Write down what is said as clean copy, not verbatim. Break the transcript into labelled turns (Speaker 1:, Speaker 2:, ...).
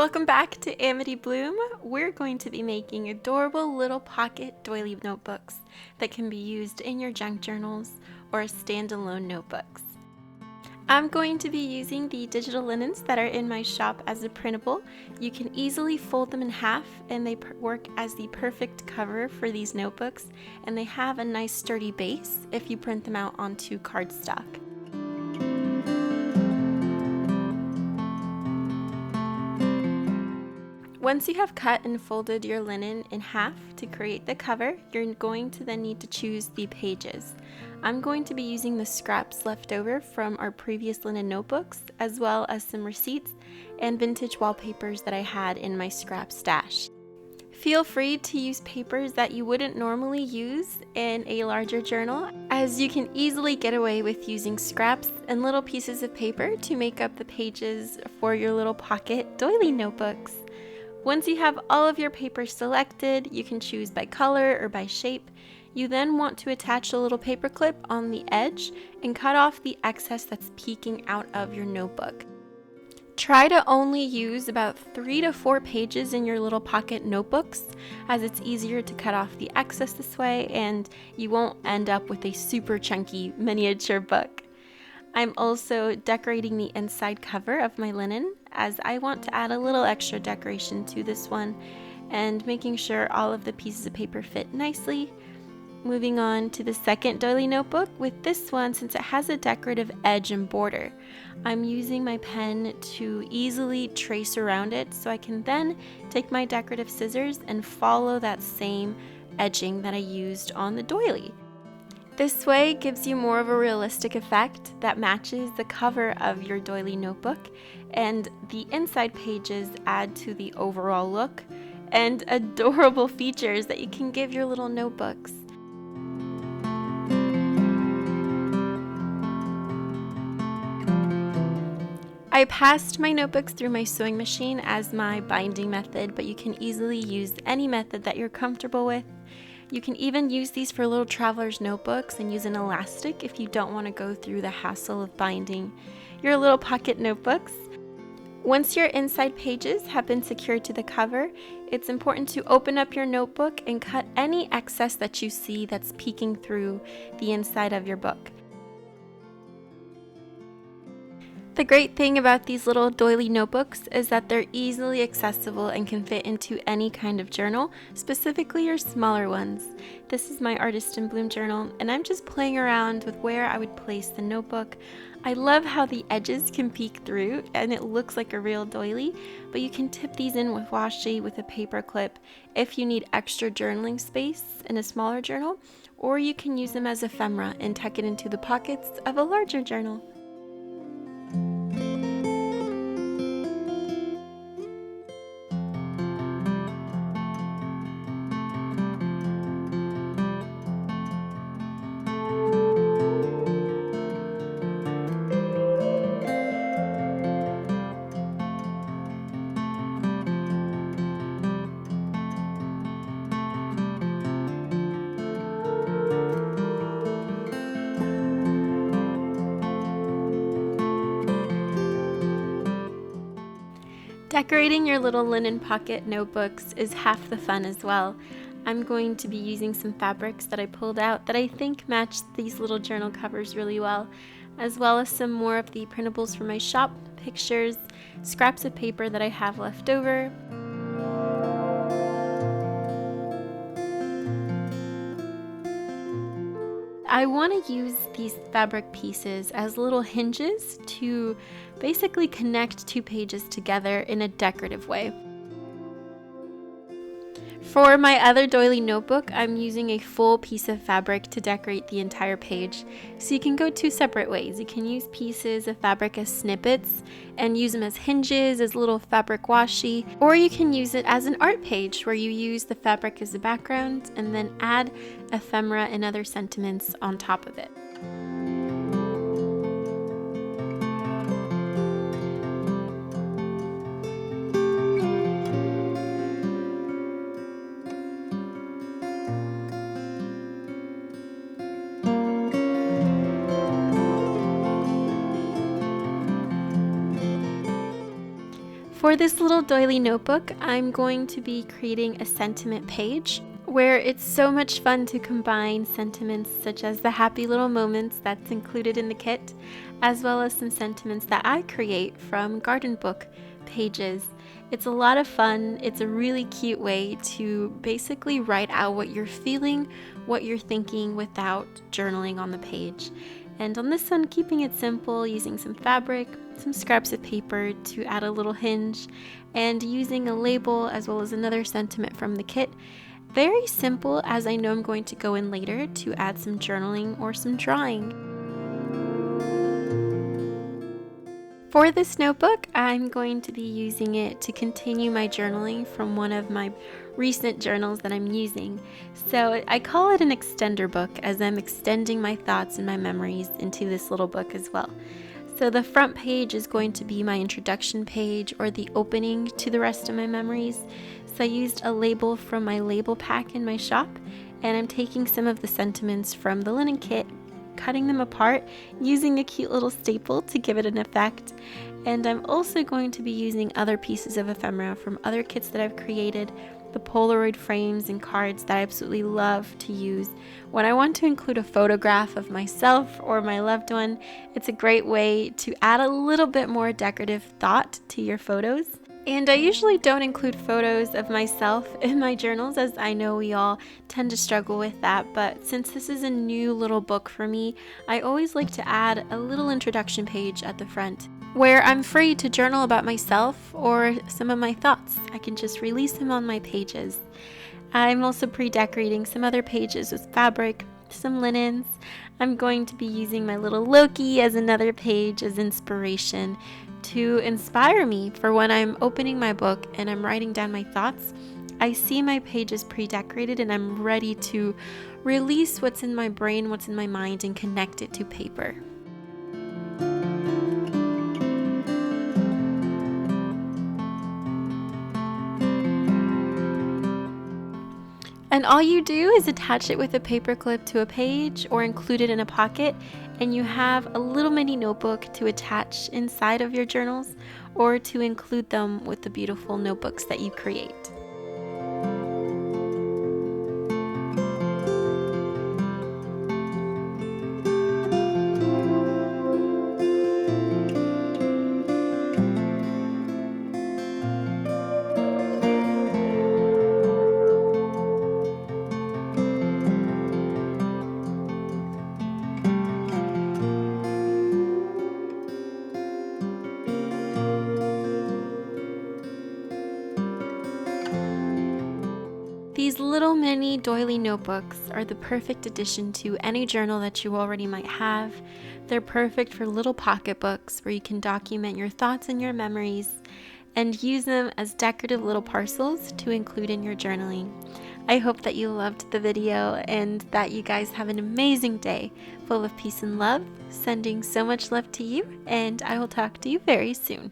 Speaker 1: Welcome back to Amity Bloom. We're going to be making adorable little pocket doily notebooks that can be used in your junk journals or standalone notebooks. I'm going to be using the digital linens that are in my shop as a printable. You can easily fold them in half and they work as the perfect cover for these notebooks, and they have a nice sturdy base if you print them out onto cardstock. Once you have cut and folded your linen in half to create the cover, you're going to then need to choose the pages. I'm going to be using the scraps left over from our previous linen notebooks, as well as some receipts and vintage wallpapers that I had in my scrap stash. Feel free to use papers that you wouldn't normally use in a larger journal, as you can easily get away with using scraps and little pieces of paper to make up the pages for your little pocket doily notebooks. Once you have all of your paper selected, you can choose by color or by shape. You then want to attach a little paper clip on the edge and cut off the excess that's peeking out of your notebook. Try to only use about 3 to 4 pages in your little pocket notebooks, as it's easier to cut off the excess this way and you won't end up with a super chunky miniature book. I'm also decorating the inside cover of my linen, as I want to add a little extra decoration to this one and making sure all of the pieces of paper fit nicely. Moving on to the second doily notebook. With this one, since it has a decorative edge and border, I'm using my pen to easily trace around it so I can then take my decorative scissors and follow that same edging that I used on the doily. This way gives you more of a realistic effect that matches the cover of your doily notebook, and the inside pages add to the overall look and adorable features that you can give your little notebooks. I passed my notebooks through my sewing machine as my binding method, but you can easily use any method that you're comfortable with. You can even use these for little traveler's notebooks and use an elastic if you don't want to go through the hassle of binding your little pocket notebooks. Once your inside pages have been secured to the cover, it's important to open up your notebook and cut any excess that you see that's peeking through the inside of your book. The great thing about these little doily notebooks is that they're easily accessible and can fit into any kind of journal, specifically your smaller ones. This is my Artist in Bloom journal, and I'm just playing around with where I would place the notebook. I love how the edges can peek through and it looks like a real doily, but you can tip these in with washi with a paper clip if you need extra journaling space in a smaller journal, or you can use them as ephemera and tuck it into the pockets of a larger journal. Decorating your little linen pocket notebooks is half the fun as well. I'm going to be using some fabrics that I pulled out that I think match these little journal covers really well, as well as some more of the printables from my shop, pictures, scraps of paper that I have left over. I want to use these fabric pieces as little hinges to basically connect 2 pages together in a decorative way. For my other doily notebook, I'm using a full piece of fabric to decorate the entire page. So you can go 2 separate ways. You can use pieces of fabric as snippets and use them as hinges, as little fabric washi, or you can use it as an art page where you use the fabric as a background and then add ephemera and other sentiments on top of it. For this little doily notebook, I'm going to be creating a sentiment page where it's so much fun to combine sentiments such as the happy little moments that's included in the kit, as well as some sentiments that I create from garden book pages. It's a lot of fun. It's a really cute way to basically write out what you're feeling, what you're thinking without journaling on the page. And on this one, keeping it simple, using some fabric, some scraps of paper to add a little hinge, and using a label as well as another sentiment from the kit. Very simple, as I know I'm going to go in later to add some journaling or some drawing. For this notebook, I'm going to be using it to continue my journaling from one of my recent journals that I'm using. So I call it an extender book, as I'm extending my thoughts and my memories into this little book as well. So the front page is going to be my introduction page, or the opening to the rest of my memories. So I used a label from my label pack in my shop, and I'm taking some of the sentiments from the linen kit, cutting them apart, using a cute little staple to give it an effect. And I'm also going to be using other pieces of ephemera from other kits that I've created, the Polaroid frames and cards that I absolutely love to use when I want to include a photograph of myself or my loved one. It's a great way to add a little bit more decorative thought to your photos. And I usually don't include photos of myself in my journals, as I know we all tend to struggle with that, but since this is a new little book for me, I always like to add a little introduction page at the front where I'm free to journal about myself or some of my thoughts. I can just release them on my pages. I'm also pre-decorating some other pages with fabric, some linens. I'm going to be using my little Loki as another page as inspiration to inspire me for when I'm opening my book and I'm writing down my thoughts. I see my pages pre-decorated and I'm ready to release what's in my brain, what's in my mind, and connect it to paper. And all you do is attach it with a paper clip to a page or include it in a pocket, and you have a little mini notebook to attach inside of your journals or to include them with the beautiful notebooks that you create. These little mini doily notebooks are the perfect addition to any journal that you already might have. They're perfect for little pocketbooks where you can document your thoughts and your memories and use them as decorative little parcels to include in your journaling. I hope that you loved the video and that you guys have an amazing day full of peace and love. Sending so much love to you, and I will talk to you very soon.